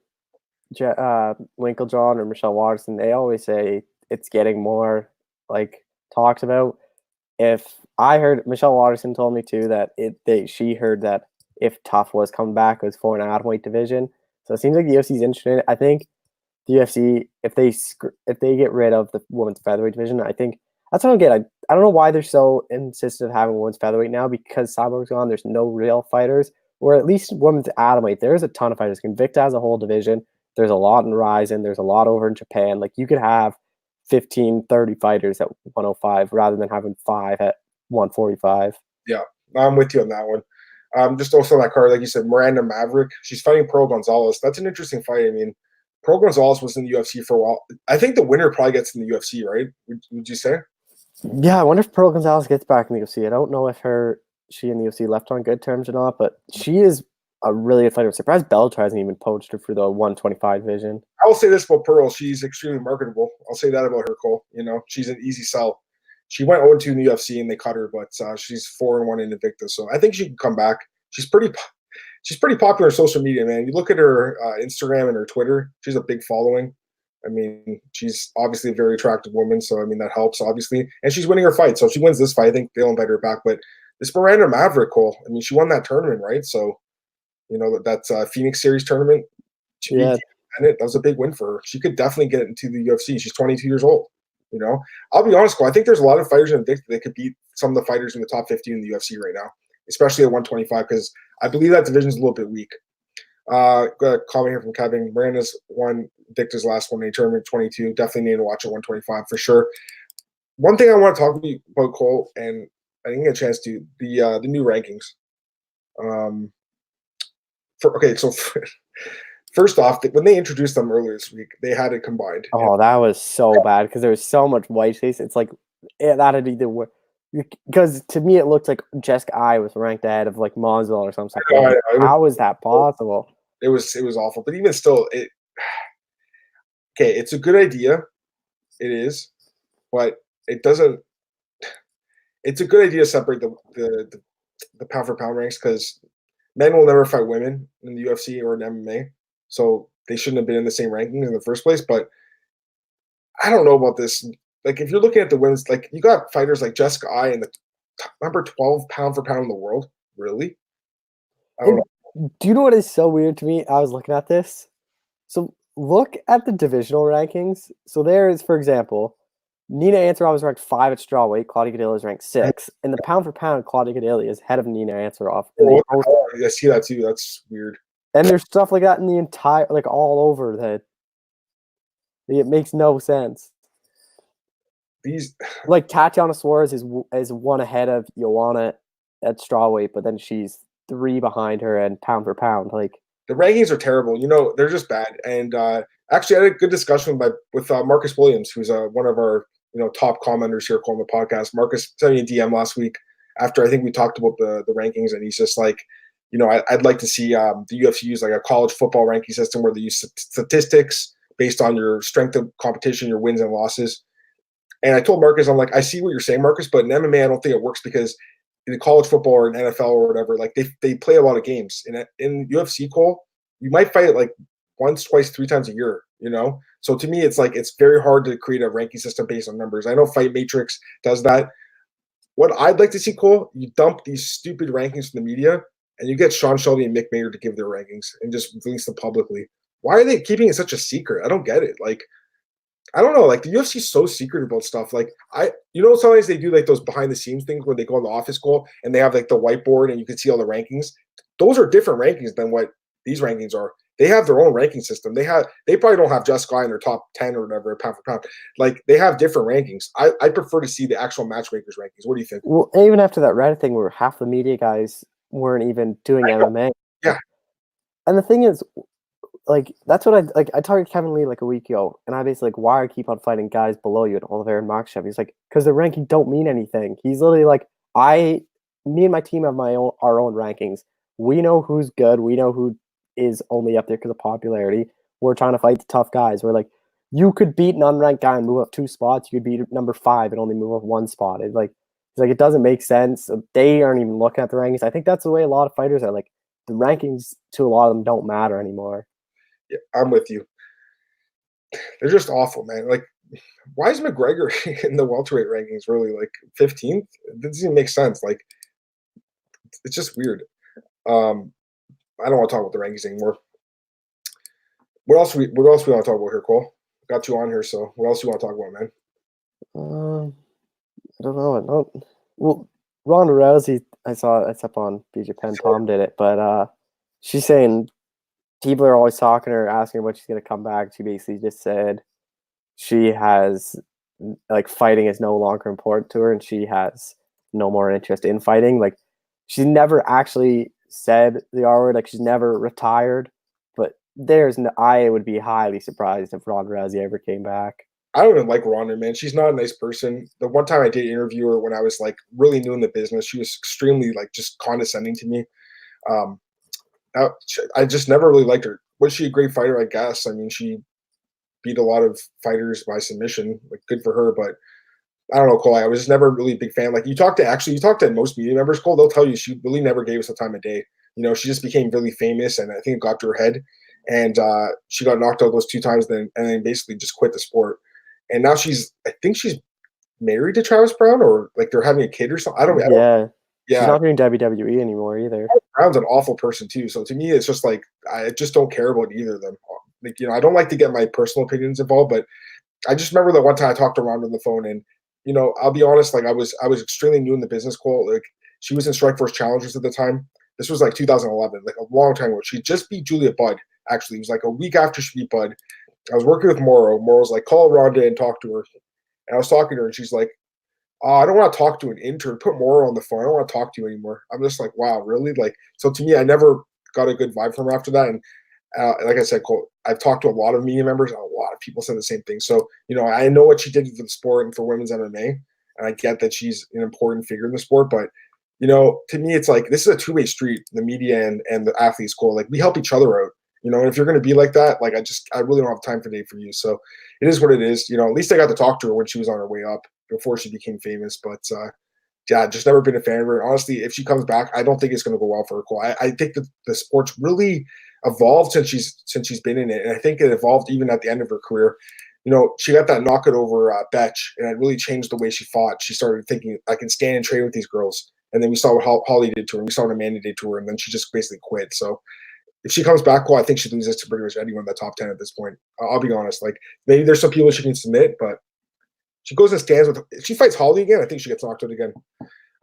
Speaker 2: Winklejohn or Michelle Watterson, they always say it's getting more like talked about. If I heard Michelle Watterson told me too that she heard that if Tough was coming back, it was for an atomweight division. So it seems like the UFC's interested in it. I think the UFC, if they get rid of the women's featherweight division, I think that's what I don't get. I don't know why they're so insistent of having women's featherweight now, because Cyborg's gone. There's no real fighters, or at least women's atomweight. There's a ton of fighters. Invicta has a whole division. There's a lot in Ryzen. There's a lot over in Japan. Like you could have 15, 30 fighters at 105 rather than having 5 at 145.
Speaker 1: Yeah, I'm with you on that one. Just also that card, like you said, Miranda Maverick. She's fighting Pearl Gonzalez. That's an interesting fight. I mean, Pearl Gonzalez was in the UFC for a while. I think the winner probably gets in the UFC, right? Would you say?
Speaker 2: Yeah, I wonder if Pearl Gonzalez gets back in the UFC. I don't know if she and the UFC left on good terms or not, but she is a really good fighter. I'm surprised Bellator hasn't even poached her for the 125 division.
Speaker 1: I'll say this about Pearl. She's extremely marketable. I'll say that about her, Cole. She's an easy sell. She went 0-2 in the UFC and they cut her, but she's 4-1 in Invicta. So I think she can come back. She's pretty popular on social media, man. You look at her Instagram and her Twitter, she's a big following. I mean, she's obviously a very attractive woman, so I mean that helps, obviously. And she's winning her fight. So if she wins this fight, I think they'll invite her back. But this Miranda Maverick, Cole, I mean, she won that tournament, right? So, that's Phoenix Series tournament.
Speaker 2: Yeah.
Speaker 1: That was a big win for her. She could definitely get into the UFC. She's 22 years old. I'll be honest, Cole, I think there's a lot of fighters in Invicta that could beat some of the fighters in the top 15 in the UFC right now, especially at 125, because I believe that division's a little bit weak. Got a comment here from Kevin. Miranda's won Invicta's last one in tournament, 22. Definitely need to watch at 125 for sure. One thing I want to talk about, Cole, and I didn't get a chance to, the new rankings. First off, when they introduced them earlier this week, they had it combined.
Speaker 2: Oh, that was so bad because there was so much white space. It's like that'd be the worst. Because to me, it looked like Jessica I was ranked ahead of like Masvidal or something. How is that possible?
Speaker 1: It was awful. But even still, it's a good idea. It is, but it doesn't. It's a good idea to separate the pound for pound ranks, because men will never fight women in the UFC or in MMA, so they shouldn't have been in the same rankings in the first place. But I don't know about this. Like, if you're looking at the women's, like, you got fighters like Jessica I in the number 12 pound for pound in the world. Really?
Speaker 2: Do you know what is so weird to me? I was looking at this. So look at the divisional rankings. So there is, for example, Nina Ansaroff is ranked 5 at strawweight. Claudia Gadelha is ranked 6. In the pound for pound, Claudia Gadelha is ahead of Nina Ansaroff.
Speaker 1: I see that too. That's weird.
Speaker 2: And there's stuff like that in the entire, like all over that. It makes no sense. Like Tatiana Suarez is 1 ahead of Joanna at strawweight, but then she's 3 behind her and pound for pound. Like,
Speaker 1: the rankings are terrible. They're just bad. And actually, I had a good discussion with Marcus Williams, who's one of our top commenters here on the podcast. Marcus sent me a DM last week after I think we talked about the rankings, and he's just like, I'd like to see the UFC use like a college football ranking system where they use statistics based on your strength of competition, your wins and losses. And I told Marcus, I'm like, I see what you're saying, Marcus, but in MMA, I don't think it works, because in college football or in NFL or whatever, like they play a lot of games. In UFC, Cole, you might fight like once, twice, 3 times a year, So to me, it's like, it's very hard to create a ranking system based on numbers. I know Fight Matrix does that. What I'd like to see, Cole, you dump these stupid rankings from the media and you get Sean Shelby and Mick Maynard to give their rankings and just release them publicly. Why are they keeping it such a secret? I don't get it. Like, I don't know. Like, the UFC is so secret about stuff. Like, sometimes they do like those behind the scenes things where they go in the office, Cole, and they have like the whiteboard and you can see all the rankings. Those are different rankings than what these rankings are. they have their own ranking system. They probably don't have just guy in their top 10 or whatever, pound for pound. Like, they have different rankings. I prefer to see the actual matchmakers rankings. What do you think?
Speaker 2: Well, even after that Reddit thing where half the media guys weren't even doing MMA.
Speaker 1: Yeah.
Speaker 2: And the thing is, like, that's what I targeted Kevin Lee like a week ago, and I basically like, why I keep on fighting guys below you and Oliver and Makhachev. He's like, because the ranking don't mean anything. He's literally like, me and my team have our own rankings. We know who's good. We know who is only up there because of popularity. We're trying to fight the tough guys. We're like, you could beat an unranked guy and move up 2 spots. You could beat number 5 and only move up 1 spot. It's like it doesn't make sense. They aren't even looking at the rankings. I think that's the way a lot of fighters are. Like, the rankings to a lot of them don't matter anymore.
Speaker 1: Yeah, I'm with you. They're just awful, man. Like, why is McGregor in the welterweight rankings really like 15th? It doesn't even make sense. Like, it's just weird. I don't want to talk about the rankings anymore. What else we want to talk about here, Cole? Got you on here, so what else you want to talk about, man?
Speaker 2: I don't know. Well, Ronda Rousey, I saw it's up on BJ Penn. Tom did it, but she's saying people are always talking to her, asking her when she's going to come back. She basically just said she has, like, fighting is no longer important to her, and she has no more interest in fighting. Like, she's never actually said the R word. Like, she's never retired. But I would be highly surprised if Ronda Rousey ever came back.
Speaker 1: I don't even like Ronda, man. She's not a nice person. The one time I did interview her when I was like really new in the business, she was extremely like just condescending to me. I just never really liked her. Was she a great fighter? I guess. I mean, she beat a lot of fighters by submission. Like, good for her. But I don't know, Cole. I was just never really a big fan. Like, you talk to most media members, Cole, they'll tell you she really never gave us the time of day. You know, she just became really famous, and I think it got to her head. And she got knocked out those 2 times, and then basically just quit the sport. And now I think she's married to Travis Brown, or like they're having a kid or something. I don't.
Speaker 2: Yeah.
Speaker 1: Yeah.
Speaker 2: She's not doing WWE anymore either.
Speaker 1: Brown's an awful person too. So to me, it's just like, I just don't care about either of them. Like, you know, I don't like to get my personal opinions involved, but I just remember that one time I talked to Ronda on the phone, and, you know, I'll be honest, like I was extremely new in the business, Cole. Like, she was in Strikeforce Challengers at the time. This was like 2011, like a long time ago. She just beat Julia Budd. Actually, it was like a week after she beat Budd. I was working with Morrow. Morrow's like, call Ronda and talk to her. And I was talking to her, and she's like, I don't want to talk to an intern. Put Morrow on the phone. I don't want to talk to you anymore. I'm just like, wow, really? Like, so to me, I never got a good vibe from her after that. And like I said, Cole, I've talked to a lot of media members, and a lot of people said the same thing. So, you know, I know what she did for the sport and for women's MMA, and I get that she's an important figure in the sport. But, you know, to me, it's like, this is a two-way street, the media and the athletes, Cole. Like, we help each other out. You know, and if you're going to be like that, like, I really don't have time for you. So it is what it is. You know, at least I got to talk to her when she was on her way up before she became famous. But yeah, just never been a fan of her. Honestly, if she comes back, I don't think it's going to go well for her. Cole. I think that the sport's really evolved since she's been in it, and I think it evolved even at the end of her career. You know, she got that knockout over Betch, and it really changed the way she fought. She started thinking, I can stand and train with these girls. And then we saw what Holly did to her, and we saw what Amanda did to her, and then she just basically quit. So if she comes back, well, I think she loses to pretty much anyone in the top 10 at this point. I'll be honest. Like, maybe there's some people she can submit, but she goes and stands with. If she fights Holly again, I think she gets knocked out again.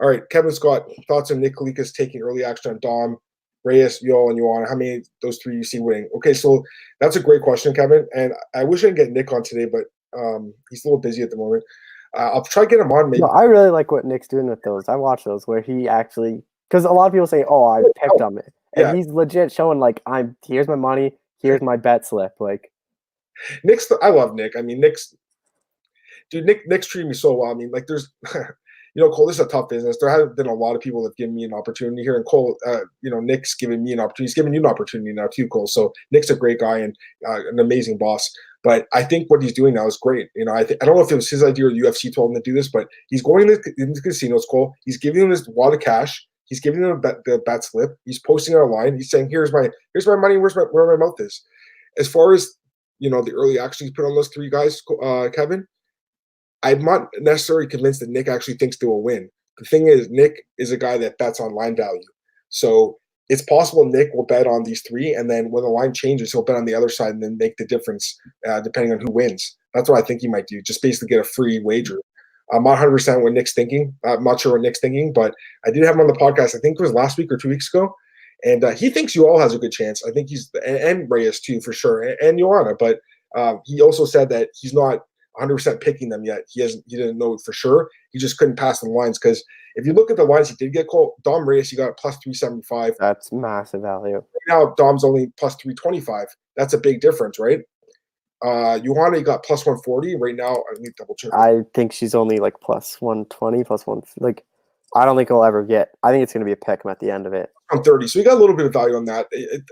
Speaker 1: All right, Kevin Scott, thoughts on Nick Kalikas taking early action on Dom, Reyes, Yoel, and Joanna? How many of those 3 you see winning? Okay, so that's a great question, Kevin. And I wish I could get Nick on today, but he's a little busy at the moment. I'll try to get him on. Maybe.
Speaker 2: No, I really like what Nick's doing with those. I watch those where he actually, because a lot of people say, "Oh, I picked him," and he's legit showing like, here's my money, here's my bet slip. Like,
Speaker 1: I love Nick. I mean, Nick's treating me so well. I mean, like, there's, you know, Cole, this is a tough business. There have been a lot of people that have given me an opportunity here, and Cole, you know, Nick's giving me an opportunity. He's giving you an opportunity now too, Cole. So Nick's a great guy and an amazing boss. But I think what he's doing now is great. You know, I don't know if it was his idea or the UFC told him to do this, but he's going into casinos, Cole. He's giving them this wad of cash. He's giving them the bet slip. He's posting it online. He's saying, "Here's my money. Where my mouth is." As far as, you know, the early action he's put on those 3 guys, Kevin, I'm not necessarily convinced that Nick actually thinks they will win. The thing is, Nick is a guy that bets on line value. So it's possible Nick will bet on these 3, and then when the line changes, he'll bet on the other side and then make the difference depending on who wins. That's what I think he might do, just basically get a free wager. I'm not 100% what Nick's thinking. I'm not sure what Nick's thinking, but I did have him on the podcast, I think it was last week or 2 weeks ago, And he thinks Yoel has a good chance. I think and Reyes too, for sure, and Joanna. But he also said that he's not 100% picking them yet. He didn't know for sure. He just couldn't pass the lines because if you look at the lines he did get, Cole, Dom Reyes, he got a plus 375.
Speaker 2: That's massive value.
Speaker 1: Right now, Dom's only plus 325. That's a big difference, right? Johanna, you got plus 140. Right now, I need to double check.
Speaker 2: I think she's only like plus 120, plus one. Like, I don't think he'll ever get. I think it's going to be a pick him at the end of it.
Speaker 1: On 30. So you got a little bit of value on that.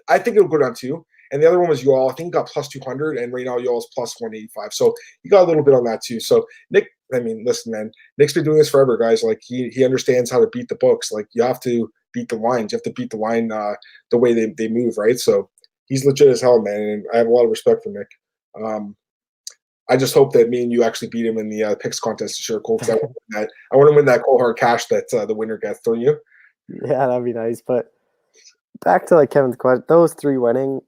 Speaker 1: I think it'll go down too. And the other one was Yoel. I think he got plus 200, and right now Yoel's plus 185. So you got a little bit on that too. So Nick, I mean, listen, man, Nick's been doing this forever, guys. Like he understands how to beat the books. Like you have to beat the lines. You have to beat the line the way they move, right? So he's legit as hell, man. And I have a lot of respect for Nick. I just hope that me and you actually beat him in the picks contest this year, Cole. Because I want to win that cold hard cash that the winner gets, don't you?
Speaker 2: Yeah, that'd be nice. But back to like Kevin's question, those three winning,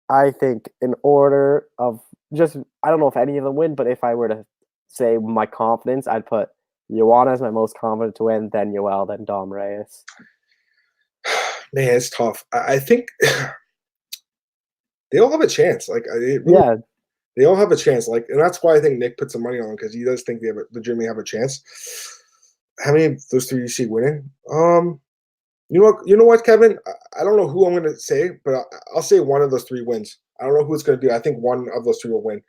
Speaker 2: I think in order of just, I don't know if any of them win, but if I were to say my confidence, I'd put Joanna as my most confident to win, then Yoel, then Dom Reyes.
Speaker 1: Man, it's tough. I think they all have a chance. Like,
Speaker 2: yeah.
Speaker 1: They all have a chance. Like, and that's why I think Nick put some money on them because he does think they legitimately have a chance. How many of those three do you see winning? You know what, Kevin? I don't know who I'm going to say, but I'll say one of those three wins. I don't know who it's going to do. I think one of those three will win.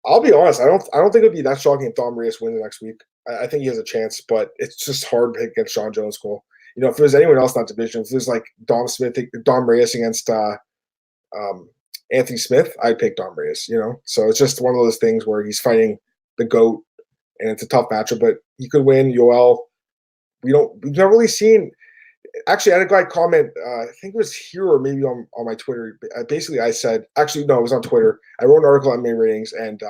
Speaker 1: I'll be honest. I don't think it'd be that shocking if Dom Reyes wins next week. I think he has a chance, but it's just hard to pick against Sean Jones, Cole. You know, if there's anyone else in that division, if there's like Dom Reyes against Anthony Smith, I'd pick Dom Reyes. You know, so it's just one of those things where he's fighting the GOAT, and it's a tough matchup, but he could win. Yoel, we've never really seen. Actually, I had a guy comment, I think it was here or maybe on my Twitter. Basically, I said, actually, no, it was on Twitter. I wrote an article on MMA ratings, and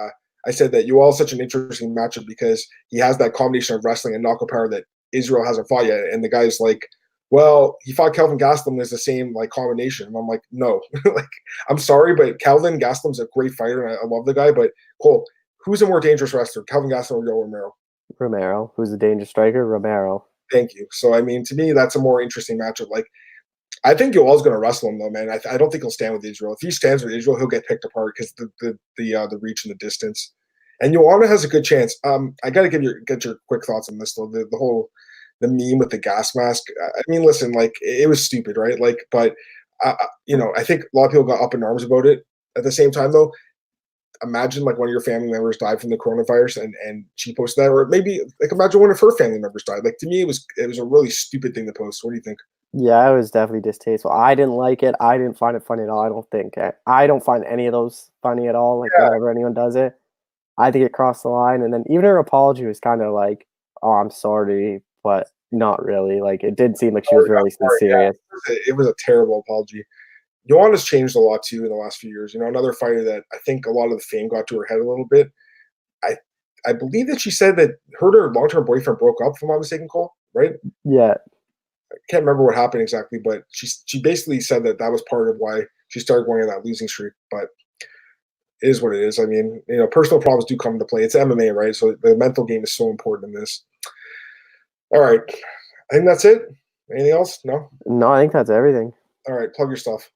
Speaker 1: I said that Yoel is such an interesting matchup because he has that combination of wrestling and knockout power that Israel hasn't fought yet. And the guy's like, well, he fought Kelvin Gastelum as the same like combination. And I'm like, no, like, I'm sorry, but Kelvin Gastelum's a great fighter, and I love the guy. But Cole, who's a more dangerous wrestler, Kelvin Gastelum or Yoel Romero?
Speaker 2: Romero. Who's a dangerous striker? Romero.
Speaker 1: Thank you. So, I mean, to me, that's a more interesting matchup. Like, I think Yoel's going to wrestle him, though, man. I don't think he'll stand with Israel. If he stands with Israel, he'll get picked apart because the reach and the distance. And Joanna has a good chance. I got to get your quick thoughts on this, though. The meme with the gas mask. I mean, listen, like, it was stupid, right? Like, but you know, I think a lot of people got up in arms about it. At the same time, though, imagine like one of your family members died from the coronavirus and she posted that, or maybe like imagine one of her family members died. Like, to me, it was a really stupid thing to post. What do you think?
Speaker 2: Yeah, it was definitely distasteful. I didn't like it. I didn't find it funny at all. I don't find any of those funny at all. Like, whenever anyone does it, I think it crossed the line. And then even her apology was kind of like, oh, I'm sorry, but not really. Like, it did seem like she was really sincere.
Speaker 1: Yeah. It was a terrible apology. Joanna's changed a lot too in the last few years. You know, another fighter that I think a lot of the fame got to her head a little bit. I believe that she said that her and her long-term boyfriend broke up, if I'm not mistaken, Cole, right?
Speaker 2: Yeah.
Speaker 1: I can't remember what happened exactly, but she basically said that was part of why she started going on that losing streak. But it is what it is. I mean, you know, personal problems do come into play. It's MMA, right? So the mental game is so important in this. All right. I think that's it. Anything else? No?
Speaker 2: No, I think that's everything.
Speaker 1: All right. Plug your stuff.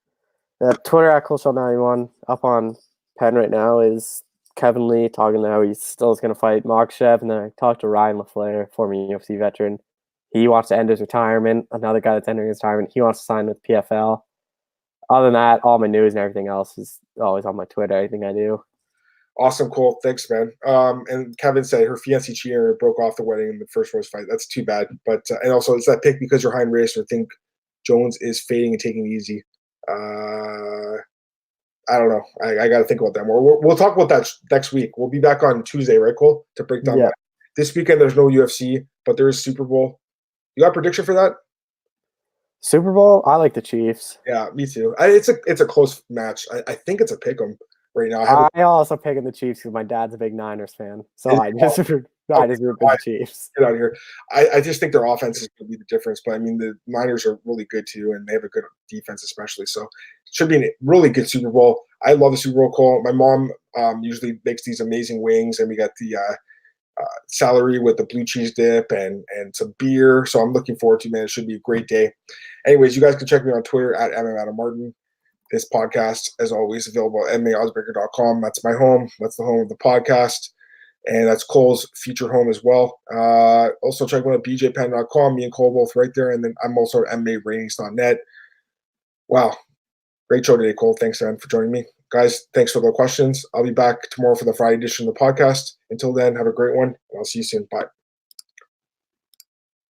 Speaker 2: Twitter at CoolShot91 up on pen right now is Kevin Lee talking about how he still is going to fight Makhachev. And then I talked to Ryan LaFleur, former UFC veteran. He wants to end his retirement. Another guy that's entering his retirement, he wants to sign with PFL. Other than that, all my news and everything else is always on my Twitter. Everything I do.
Speaker 1: Awesome, cool. Thanks, man. And Kevin said her fiancé cheater broke off the wedding in the first roast fight. That's too bad. But and also, it's that pick because you're high in race or think Jones is fading and taking it easy. I don't know. I got to think about that more. We'll talk about that next week. We'll be back on Tuesday, right, Cole, to break down that. This weekend, there's no UFC, but there is Super Bowl. You got a prediction for that?
Speaker 2: Super Bowl? I like the Chiefs.
Speaker 1: Yeah, me too. It's a close match. I think it's a pick 'em right now.
Speaker 2: I also picking the Chiefs because my dad's a big Niners fan. So I just root for the Chiefs.
Speaker 1: Get out of here. I just think their offense is going to be the difference. But, I mean, the Niners are really good, too, and they have a good defense especially. So it should be a really good Super Bowl. I love the Super Bowl call. My mom usually makes these amazing wings, and we got the celery with the blue cheese dip and some beer. So I'm looking forward to it, man. It should be a great day. Anyways, you guys can check me on Twitter at MMAOB. This podcast, as always, available at MMAOddsbreaker.com. That's my home. That's the home of the podcast. And that's Cole's future home as well. Also, check me out at bjpen.com. Me and Cole both right there. And then I'm also at MMAratings.net. Wow. Great show today, Cole. Thanks, man, for joining me. Guys, thanks for the questions. I'll be back tomorrow for the Friday edition of the podcast. Until then, have a great one, and I'll see you soon. Bye.